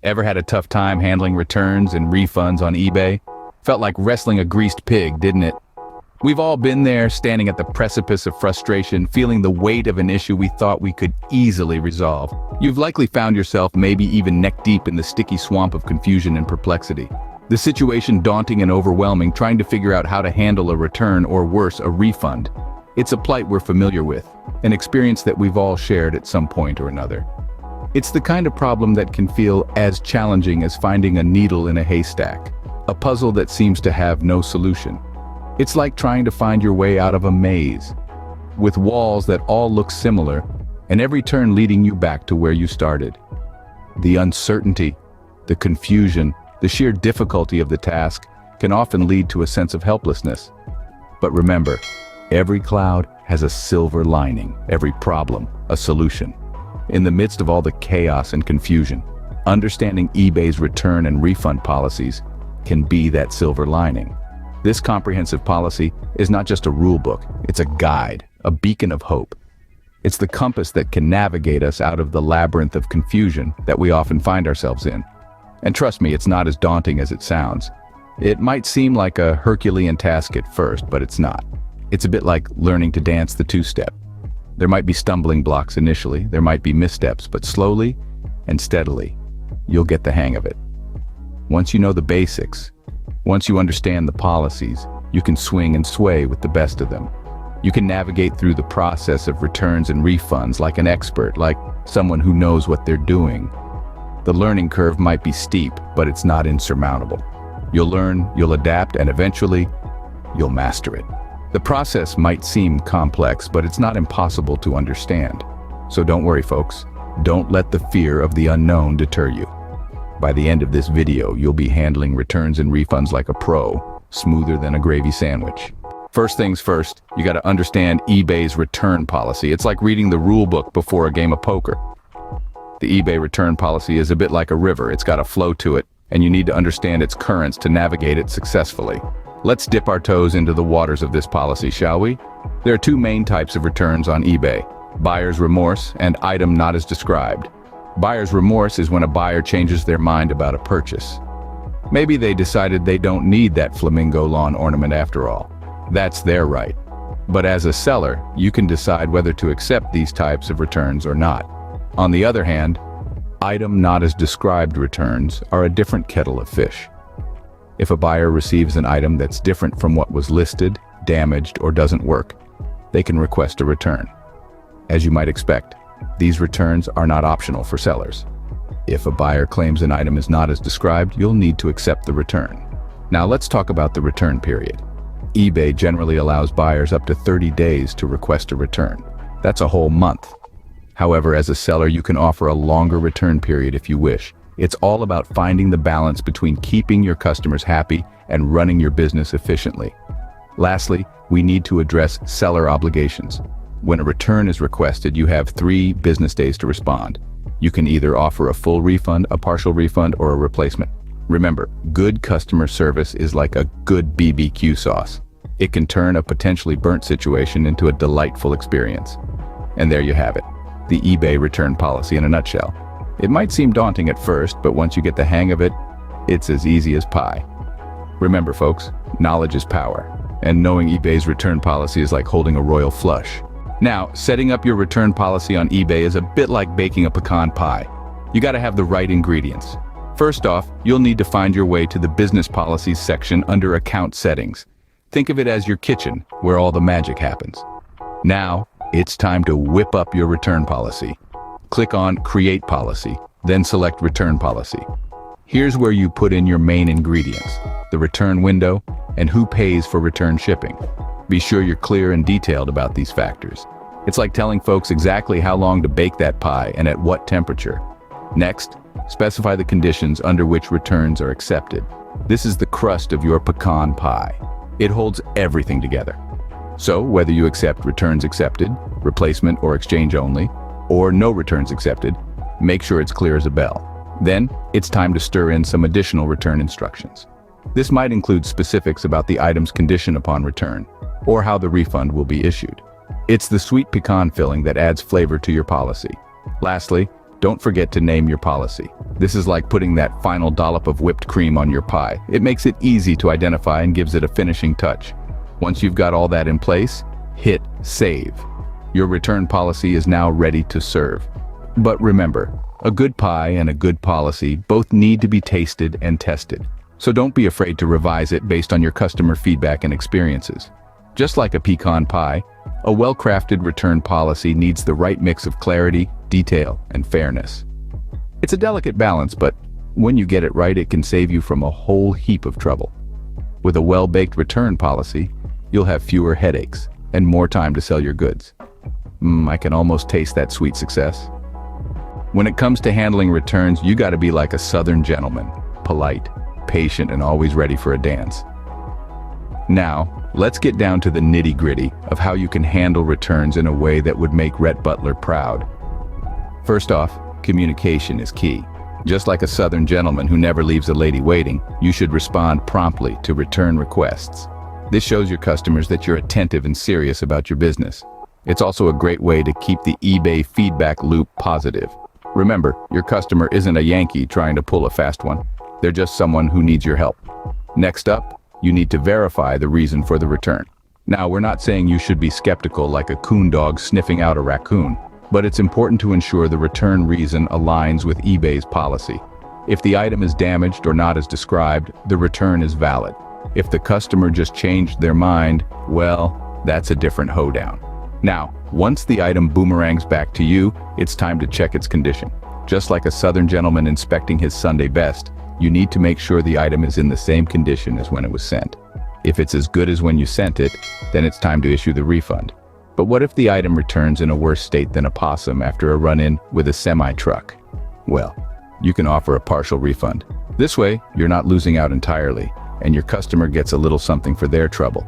Ever had a tough time handling returns and refunds on eBay? Felt like wrestling a greased pig, didn't it? We've all been there, standing at the precipice of frustration, feeling the weight of an issue we thought we could easily resolve. You've likely found yourself maybe even neck-deep in the sticky swamp of confusion and perplexity. The situation daunting and overwhelming, trying to figure out how to handle a return or worse, a refund. It's a plight we're familiar with, an experience that we've all shared at some point or another. It's the kind of problem that can feel as challenging as finding a needle in a haystack, a puzzle that seems to have no solution. It's like trying to find your way out of a maze, with walls that all look similar, and every turn leading you back to where you started. The uncertainty, the confusion, the sheer difficulty of the task can often lead to a sense of helplessness. But remember, every cloud has a silver lining, every problem a solution. In the midst of all the chaos and confusion, understanding eBay's return and refund policies can be that silver lining. This comprehensive policy is not just a rule book, it's a guide, a beacon of hope. It's the compass that can navigate us out of the labyrinth of confusion that we often find ourselves in. And trust me, it's not as daunting as it sounds. It might seem like a Herculean task at first, but it's not. It's a bit like learning to dance the two-step. There might be stumbling blocks initially, there might be missteps, but slowly and steadily, you'll get the hang of it. Once you know the basics, once you understand the policies, you can swing and sway with the best of them. You can navigate through the process of returns and refunds like an expert, like someone who knows what they're doing. The learning curve might be steep, but it's not insurmountable. You'll learn, you'll adapt, and eventually, you'll master it. The process might seem complex, but it's not impossible to understand. So don't worry, folks. Don't let the fear of the unknown deter you. By the end of this video, you'll be handling returns and refunds like a pro, smoother than a gravy sandwich. First things first, you gotta understand eBay's return policy. It's like reading the rule book before a game of poker. The eBay return policy is a bit like a river. It's got a flow to it, and you need to understand its currents to navigate it successfully. Let's dip our toes into the waters of this policy, shall we? There are two main types of returns on eBay: buyer's remorse and item not as described. Buyer's remorse is when a buyer changes their mind about a purchase. Maybe they decided they don't need that flamingo lawn ornament after all. That's their right. But as a seller, you can decide whether to accept these types of returns or not. On the other hand, item not as described returns are a different kettle of fish. If a buyer receives an item that's different from what was listed, damaged, or doesn't work, they can request a return. As you might expect, these returns are not optional for sellers. If a buyer claims an item is not as described, you'll need to accept the return. Now let's talk about the return period. eBay generally allows buyers up to 30 days to request a return. That's a whole month. However, as a seller, you can offer a longer return period if you wish. It's all about finding the balance between keeping your customers happy and running your business efficiently. Lastly, we need to address seller obligations. When a return is requested, you have 3 business days to respond. You can either offer a full refund, a partial refund, or a replacement. Remember, good customer service is like a good BBQ sauce. It can turn a potentially burnt situation into a delightful experience. And there you have it, the eBay return policy in a nutshell. It might seem daunting at first, but once you get the hang of it, it's as easy as pie. Remember, folks, knowledge is power, and knowing eBay's return policy is like holding a royal flush. Now, setting up your return policy on eBay is a bit like baking a pecan pie. You gotta have the right ingredients. First off, you'll need to find your way to the business policies section under account settings. Think of it as your kitchen, where all the magic happens. Now, it's time to whip up your return policy. Click on Create Policy, then select Return Policy. Here's where you put in your main ingredients, the return window, and who pays for return shipping. Be sure you're clear and detailed about these factors. It's like telling folks exactly how long to bake that pie and at what temperature. Next, specify the conditions under which returns are accepted. This is the crust of your pecan pie. It holds everything together. So, whether you accept returns accepted, replacement or exchange only, or no returns accepted, make sure it's clear as a bell. Then, it's time to stir in some additional return instructions. This might include specifics about the item's condition upon return, or how the refund will be issued. It's the sweet pecan filling that adds flavor to your policy. Lastly, Don't forget to name your policy. This is like putting that final dollop of whipped cream on your pie. It makes it easy to identify and gives it a finishing touch. Once you've got all that in place, hit save. Your return policy is now ready to serve. But remember, a good pie and a good policy both need to be tasted and tested. So don't be afraid to revise it based on your customer feedback and experiences. Just like a pecan pie, a well-crafted return policy needs the right mix of clarity, detail, and fairness. It's a delicate balance, but when you get it right, it can save you from a whole heap of trouble. With a well-baked return policy, you'll have fewer headaches and more time to sell your goods. I can almost taste that sweet success. When it comes to handling returns, you gotta be like a Southern gentleman, polite, patient, and always ready for a dance. Now, let's get down to the nitty-gritty of how you can handle returns in a way that would make Rhett Butler proud. First off, communication is key. Just like a Southern gentleman who never leaves a lady waiting, you should respond promptly to return requests. This shows your customers that you're attentive and serious about your business. It's also a great way to keep the eBay feedback loop positive. Remember, your customer isn't a Yankee trying to pull a fast one. They're just someone who needs your help. Next up, you need to verify the reason for the return. Now, we're not saying you should be skeptical like a coon dog sniffing out a raccoon, but it's important to ensure the return reason aligns with eBay's policy. If the item is damaged or not as described, the return is valid. If the customer just changed their mind, well, that's a different hoedown. Now, once the item boomerangs back to you, it's time to check its condition. Just like a Southern gentleman inspecting his Sunday best, you need to make sure the item is in the same condition as when it was sent. If it's as good as when you sent it, then it's time to issue the refund. But what if the item returns in a worse state than a possum after a run-in with a semi-truck? Well, you can offer a partial refund. This way, you're not losing out entirely, and your customer gets a little something for their trouble.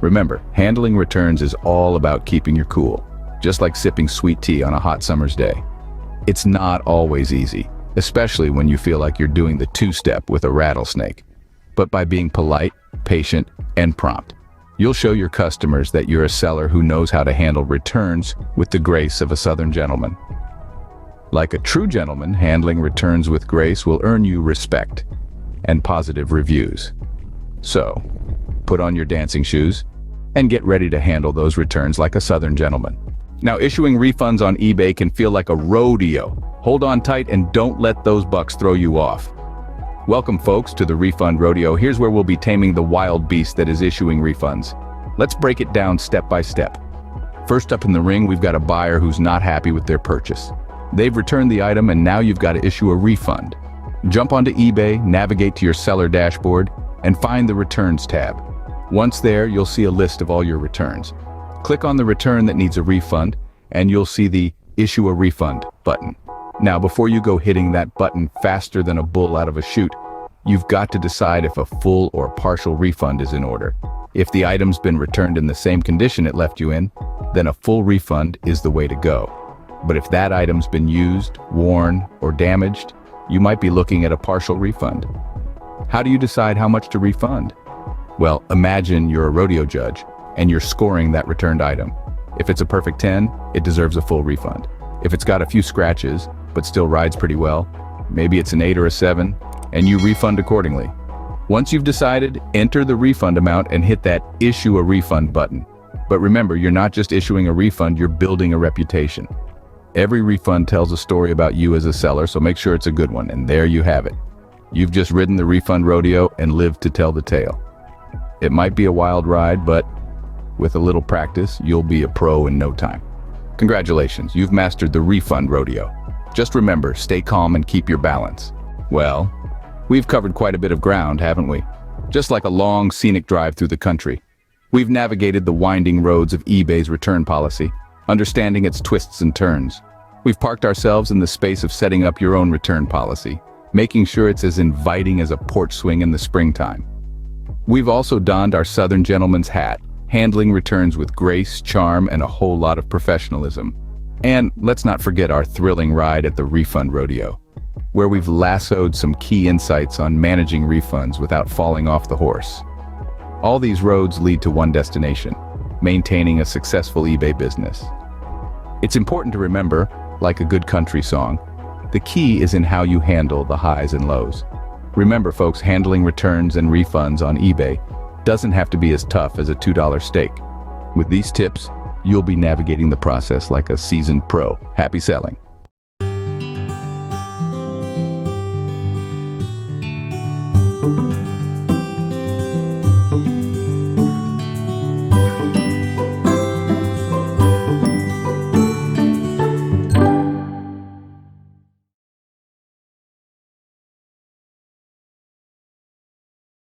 Remember, handling returns is all about keeping your cool, just like sipping sweet tea on a hot summer's day. It's not always easy, especially when you feel like you're doing the two-step with a rattlesnake. But by being polite, patient, and prompt, you'll show your customers that you're a seller who knows how to handle returns with the grace of a Southern gentleman. Like a true gentleman, handling returns with grace will earn you respect and positive reviews. So, put on your dancing shoes and get ready to handle those returns like a Southern gentleman. Now, issuing refunds on eBay can feel like a rodeo. Hold on tight and don't let those bucks throw you off. Welcome, folks, to the Refund Rodeo. Here's where we'll be taming the wild beast that is issuing refunds. Let's break it down step by step. First up in the ring, we've got a buyer who's not happy with their purchase. They've returned the item and now you've got to issue a refund. Jump onto eBay, navigate to your seller dashboard, and find the Returns tab. Once there, you'll see a list of all your returns. Click on the return that needs a refund, and you'll see the Issue a Refund button. Now, before you go hitting that button faster than a bull out of a chute, you've got to decide if a full or partial refund is in order. If the item's been returned in the same condition it left you in, then a full refund is the way to go. But if that item's been used, worn, or damaged, you might be looking at a partial refund. How do you decide how much to refund? Well, imagine you're a rodeo judge and you're scoring that returned item. If it's a perfect 10, it deserves a full refund. If it's got a few scratches, but still rides pretty well, maybe it's an 8 or a 7, and you refund accordingly. Once you've decided, enter the refund amount and hit that Issue a Refund button. But remember, you're not just issuing a refund, you're building a reputation. Every refund tells a story about you as a seller, so make sure it's a good one, and there you have it. You've just ridden the refund rodeo and lived to tell the tale. It might be a wild ride, but with a little practice, you'll be a pro in no time. Congratulations, you've mastered the refund rodeo. Just remember, stay calm and keep your balance. Well, we've covered quite a bit of ground, haven't we? Just like a long, scenic drive through the country. We've navigated the winding roads of eBay's return policy, understanding its twists and turns. We've parked ourselves in the space of setting up your own return policy, making sure it's as inviting as a porch swing in the springtime. We've also donned our Southern gentleman's hat, handling returns with grace, charm, and a whole lot of professionalism. And let's not forget our thrilling ride at the Refund Rodeo, where we've lassoed some key insights on managing refunds without falling off the horse. All these roads lead to one destination: maintaining a successful eBay business. It's important to remember, like a good country song, The key is in how you handle the highs and lows. Remember, folks, handling returns and refunds on eBay doesn't have to be as tough as a $2 steak. With these tips, you'll be navigating the process like a seasoned pro. Happy selling.